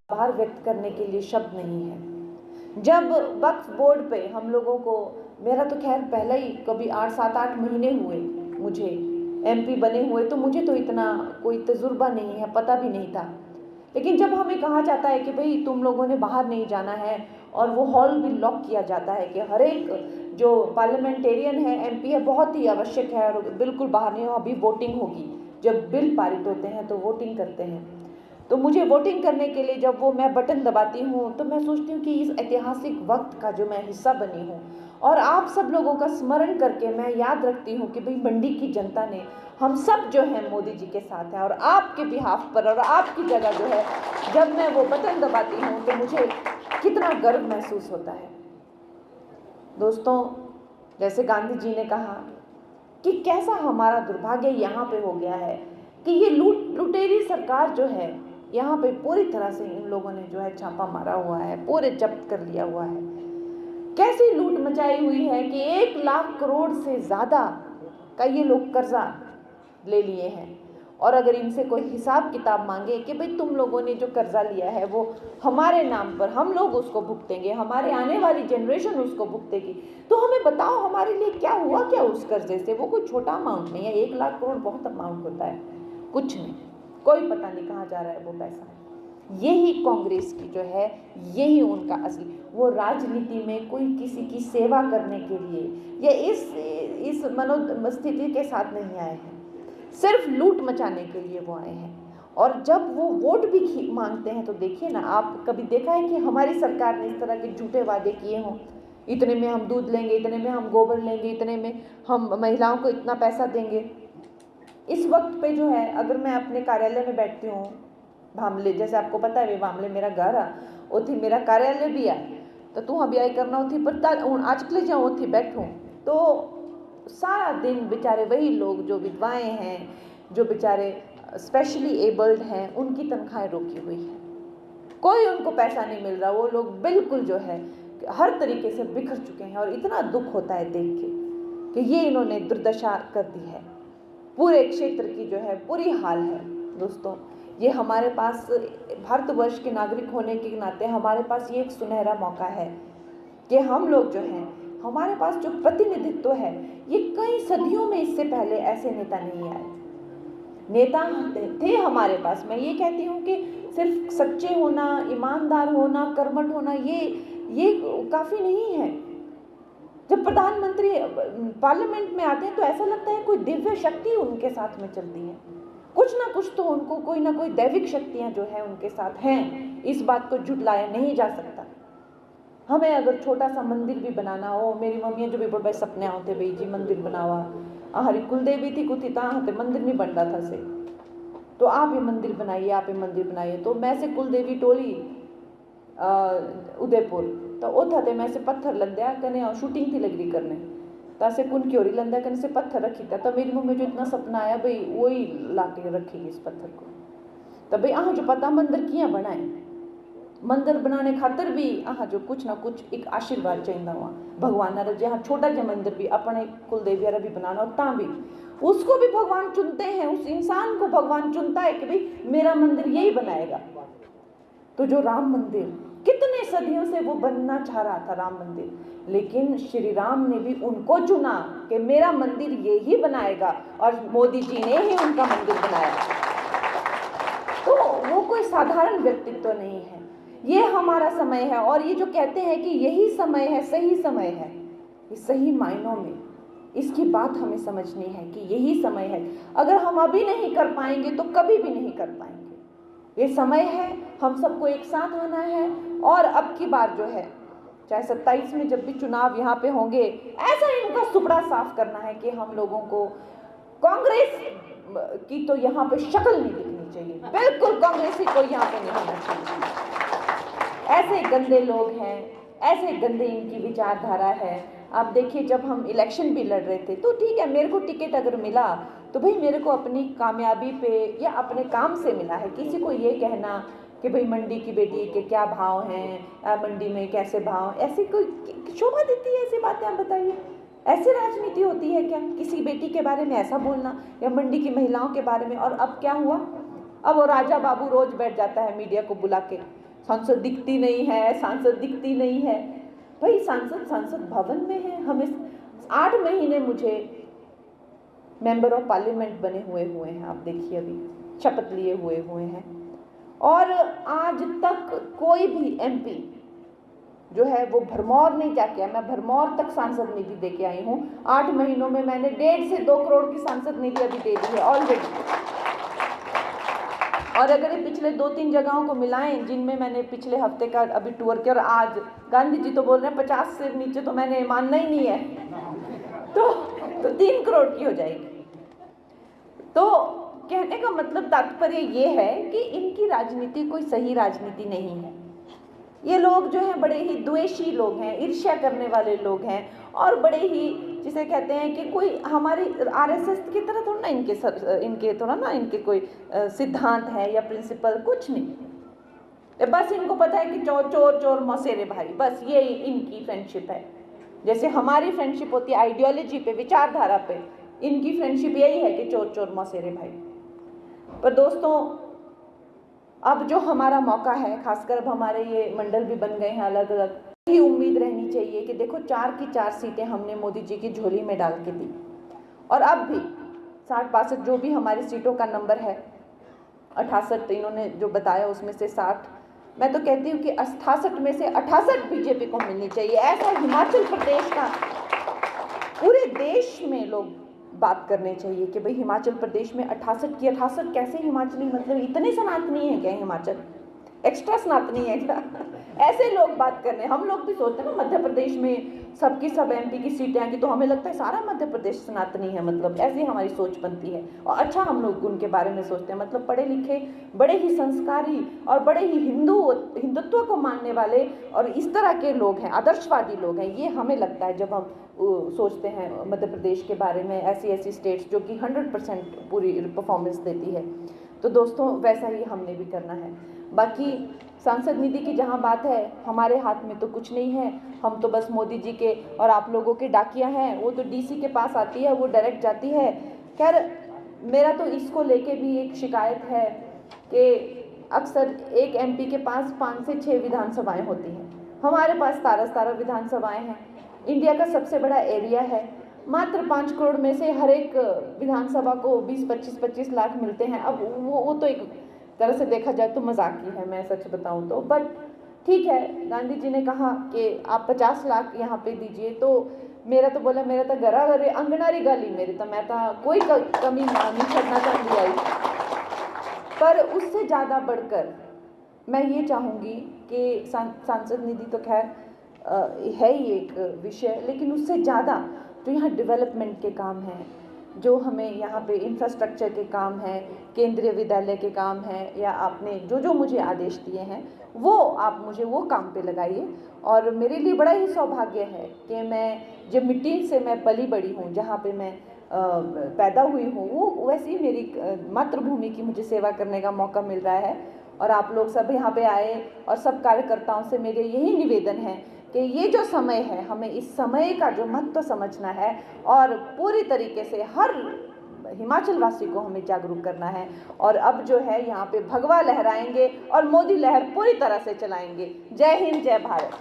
आभार व्यक्त करने के लिए शब्द नहीं है। जब वक्फ बोर्ड पे हम लोगों को, मेरा तो खैर पहले ही कभी 7-8 महीने हुए मुझे एमपी बने हुए, तो मुझे तो इतना कोई तजुर्बा नहीं है, पता भी नहीं था। लेकिन जब हमें कहा जाता है कि भाई तुम लोगों ने बाहर नहीं जाना है, और वो हॉल भी लॉक किया जाता है कि हर एक जो पार्लियामेंटेरियन है, एमपी है, बहुत ही आवश्यक है और बिल्कुल बाहर नहीं हो, अभी वोटिंग होगी। जब बिल पारित होते हैं तो वोटिंग करते हैं, तो मुझे वोटिंग करने के लिए जब वो मैं बटन दबाती हूँ तो मैं सोचती हूँ कि इस ऐतिहासिक वक्त का जो मैं हिस्सा बनी हूँ, और आप सब लोगों का स्मरण करके मैं याद रखती हूँ कि भाई मंडी की जनता ने, हम सब जो है मोदी जी के साथ हैं, और आपके बिहाफ पर और आपकी जगह जो है, जब मैं वो बटन दबाती हूँ तो मुझे कितना गर्व महसूस होता है। दोस्तों, जैसे गांधी जी ने कहा कि कैसा हमारा दुर्भाग्य यहाँ पे हो गया है कि ये लुटेरी सरकार जो है यहाँ पे पूरी तरह से इन लोगों ने जो है छापा मारा हुआ है, पूरे जब्त कर लिया हुआ है। कैसी लूट मचाई हुई है कि 1 लाख करोड़ से ज़्यादा का ये लोग कर्जा ले लिए हैं, और अगर इनसे कोई हिसाब किताब मांगे कि भाई तुम लोगों ने जो कर्जा लिया है वो हमारे नाम पर, हम लोग उसको भुगतेंगे, हमारे आने वाली जनरेशन उसको भुगतेगी, तो हमें बताओ हमारे लिए क्या हुआ क्या उस कर्जे से। वो कोई छोटा अमाउंट नहीं है, 1 लाख करोड़ बहुत अमाउंट होता है, कुछ नहीं, कोई पता नहीं कहाँ जा रहा है वो पैसा। यही कांग्रेस की जो है, यही उनका असली, वो राजनीति में कोई किसी की सेवा करने के लिए या इस मनोस्थिति के साथ नहीं आए हैं, सिर्फ लूट मचाने के लिए वो आए हैं। और जब वो वोट भी मांगते हैं तो देखिए ना, आप कभी देखा है कि हमारी सरकार ने इस तरह के झूठे वादे किए हों, इतने में हम दूध लेंगे, इतने में हम गोबर लेंगे, इतने में हम महिलाओं को इतना पैसा देंगे। इस वक्त पे जो है, अगर मैं अपने कार्यालय में बैठती हूँ भामले, जैसे आपको पता है भामले मेरा घर है, उथी मेरा कार्यालय भी है, तो तू अभी आई करना उथी पर आजकल जाऊँ उथी बैठूँ, तो सारा दिन बेचारे वही लोग जो विधवाएं हैं, जो बेचारे स्पेशली एबल्ड हैं, उनकी तनख्वाहें रोकी हुई है, कोई उनको पैसा नहीं मिल रहा। वो लोग बिल्कुल जो है हर तरीके से बिखर चुके हैं, और इतना दुख होता है देख के कि ये इन्होंने दुर्दशा कर दी है, पूरे क्षेत्र की जो है बुरी हाल है। दोस्तों, ये हमारे पास भारतवर्ष के नागरिक होने के नाते हमारे पास ये एक सुनहरा मौका है कि हम लोग जो हैं, हमारे पास जो प्रतिनिधित्व है, ये कई सदियों में इससे पहले ऐसे नेता नहीं आए। नेता थे हमारे पास, मैं ये कहती हूँ कि सिर्फ सच्चे होना, ईमानदार होना, कर्मठ होना ये काफ़ी नहीं है। जब प्रधानमंत्री पार्लियामेंट में आते हैं तो ऐसा लगता है कोई दिव्य शक्ति उनके साथ में चलती है, कुछ ना कुछ तो उनको कोई ना कोई दैविक शक्तियां जो है उनके साथ हैं, इस बात को झुटलाया नहीं जा सकता। हमें अगर छोटा सा मंदिर भी बनाना हो, मेरी मम्मी जो भी बड़े सपने होते भाई जी मंदिर बनावा, हमारी कुलदेवी थी कुछ होते मंदिर नहीं बन रहा था से, तो आप ये मंदिर बनाइए, आप ये मंदिर बनाइए। तो मैं से कुलदेवी टोली उदयपुर, तो उथा ते मैं से पत्थर लंदया कने शूटिंग थी लगी करने, तासे कुन क्योरी लंदा कने से पत्थर रखी था, तो मेरी मम्मी जो इतना सपना आया भाई वही ला के रखेगी इस पत्थर को। तो भाई आह जो पता मंदिर कियां बनाए, मंदिर बनाने खातर भी आह जो कुछ ना कुछ एक आशीर्वाद चाहिए हुआ भगवान ना, जहाँ छोटा जा मंदिर भी अपने कुलदेवी भी बनाना हो, ता भी उसको भी भगवान चुनते हैं, उस इंसान को भगवान चुनता है कि भाई मेरा मंदिर यही बनाएगा। तो जो राम मंदिर, कितने सदियों से वो बनना चाह रहा था राम मंदिर, लेकिन श्री राम ने भी उनको चुना कि मेरा मंदिर ये ही बनाएगा, और मोदी जी ने ही उनका मंदिर बनाया। तो वो कोई साधारण व्यक्तित्व नहीं है, ये हमारा समय है। और ये जो कहते हैं कि यही समय है, सही समय है, ये सही मायनों में इसकी बात हमें समझनी है कि यही समय है। अगर हम अभी नहीं कर पाएंगे तो कभी भी नहीं कर पाएंगे। ये समय है, हम सबको एक साथ आना है, और अब की बार जो है चाहे 27 में जब भी चुनाव यहाँ पे होंगे, ऐसा इनका सुपड़ा साफ करना है कि हम लोगों को कांग्रेस की तो यहाँ पे शक्ल नहीं दिखनी चाहिए, बिल्कुल कांग्रेसी को यहाँ पे नहीं होना चाहिए। ऐसे गंदे लोग हैं, ऐसे गंदे इनकी विचारधारा है। आप देखिए, जब हम इलेक्शन भी लड़ रहे थे तो ठीक है, मेरे को टिकट अगर मिला तो भाई मेरे को अपनी कामयाबी पे या अपने काम से मिला है। किसी को ये कहना कि भाई मंडी की बेटी के क्या भाव हैं, मंडी में कैसे भाव, ऐसी कोई शोभा देती है ऐसी बातें? आप बताइए, ऐसी राजनीति होती है क्या? किसी बेटी के बारे में ऐसा बोलना, या मंडी की महिलाओं के बारे में। और अब क्या हुआ, अब वो राजा बाबू रोज बैठ जाता है मीडिया को बुला के, सांसद दिखती नहीं है, सांसद दिखती नहीं है। भाई सांसद भवन में है। हमें 8 महीने मुझे मेंबर ऑफ पार्लियामेंट बने हुए हैं, आप देखिए अभी शपथ लिए हुए हैं, और आज तक कोई भी एमपी जो है वो भरमौर नहीं जाके आया। मैं भरमौर तक सांसद निधि दे के आई हूँ। 8 महीनों में मैंने 1.5 से 2 करोड़ की सांसद निधि अभी दे दी है ऑलरेडी। और अगर ये पिछले 2-3 जगहों को मिलाएं जिनमें मैंने पिछले हफ्ते का अभी टूर किया, और आज गांधी जी तो बोल रहे हैं 50 से नीचे तो मैंने मानना ही नहीं है, तो 3 करोड़ की हो जाएगी। तो कहने का मतलब तात्पर्य ये है कि इनकी राजनीति कोई सही राजनीति नहीं है। ये लोग जो हैं बड़े ही द्वेषी लोग हैं, ईर्ष्या करने वाले लोग हैं, और बड़े ही जिसे कहते हैं कि कोई हमारी आरएसएस की तरह थोड़ा ना इनके कोई सिद्धांत है या प्रिंसिपल, कुछ नहीं। बस इनको पता है कि चोर मौसेरे भाई, बस ये इनकी फ्रेंडशिप है। जैसे हमारी फ्रेंडशिप होती है आइडियोलॉजी पे, विचारधारा पे, इनकी फ्रेंडशिप यही है कि चोर मौसेरे भाई। पर दोस्तों, अब जो हमारा मौका है, खासकर अब हमारे ये मंडल भी बन गए हैं अलग अलग, ही उम्मीद रहनी चाहिए कि देखो 4 की 4 सीटें हमने मोदी जी की झोली में डाल के दी, और अब भी 60-62 जो भी हमारी सीटों का नंबर है, 68 इन्होंने जो बताया उसमें से 60, मैं तो कहती हूँ कि 68 में से 68 बीजेपी को मिलनी चाहिए। ऐसा हिमाचल प्रदेश का पूरे देश में लोग बात करने चाहिए कि भाई हिमाचल प्रदेश में 68 की 68 कैसे हिमाचली, मतलब इतने सनातनी है क्या हिमाचल, एक्स्ट्रा सनातनी है क्या? ऐसे लोग बात करने। हम लोग भी सोचते हैं ना मध्य प्रदेश में सबकी सब एमपी की सीटें आएंगी तो हमें लगता है सारा मध्य प्रदेश सनातनी है, मतलब ऐसी हमारी सोच बनती है। और अच्छा हम लोग उनके बारे में सोचते हैं, मतलब पढ़े लिखे, बड़े ही संस्कारी और बड़े ही हिंदुत्व को मानने वाले और इस तरह के लोग हैं, आदर्शवादी लोग हैं, ये हमें लगता है जब हम सोचते हैं मध्य प्रदेश के बारे में, ऐसी स्टेट्स जो कि 100% पूरी परफॉर्मेंस देती है। तो दोस्तों वैसा ही हमने भी करना है। बाकी सांसद निधि की जहाँ बात है, हमारे हाथ में तो कुछ नहीं है, हम तो बस मोदी जी के और आप लोगों के डाकिया हैं। वो तो डीसी के पास आती है, वो डायरेक्ट जाती है। खैर मेरा तो इसको लेके भी एक शिकायत है कि अक्सर एक एमपी के पास 5 से 6 विधानसभाएं होती हैं, हमारे पास 17 विधानसभाएं हैं। इंडिया का सबसे बड़ा एरिया है, मात्र 5 करोड़ में से हर एक विधानसभा को 20-25 लाख मिलते हैं। अब वो तो एक तरह से देखा जाए तो मजाक ही है, मैं सच बताऊं तो, बट ठीक है। गांधी जी ने कहा कि आप 50 लाख यहाँ पे दीजिए, तो मेरा तो बोला मेरा तो घरा घरे अंगनारी गाली मेरी तो, मैं तो कोई कमी नहीं छड़ना चाहती आई। पर उससे ज़्यादा बढ़कर मैं ये चाहूँगी कि सांसद निधि तो खैर है ही एक विषय, लेकिन उससे ज़्यादा जो यहाँ डेवलपमेंट के काम हैं, जो हमें यहाँ पे इंफ्रास्ट्रक्चर के काम हैं, केंद्रीय विद्यालय के काम हैं, या आपने जो मुझे आदेश दिए हैं वो आप मुझे वो काम पे लगाइए। और मेरे लिए बड़ा ही सौभाग्य है कि मैं जो मिट्टी से मैं पली बड़ी हूँ, जहाँ पे मैं पैदा हुई हूँ, वो वैसी मेरी मातृभूमि की मुझे सेवा करने का मौका मिल रहा है। और आप लोग सब यहाँ पे आए, और सब कार्यकर्ताओं से मेरे यही निवेदन है कि ये जो समय है, हमें इस समय का जो महत्व समझना है, और पूरी तरीके से हर हिमाचल वासी को हमें जागरूक करना है। और अब जो है यहाँ पे भगवा लहराएंगे और मोदी लहर पूरी तरह से चलाएंगे। जय हिंद, जय भारत।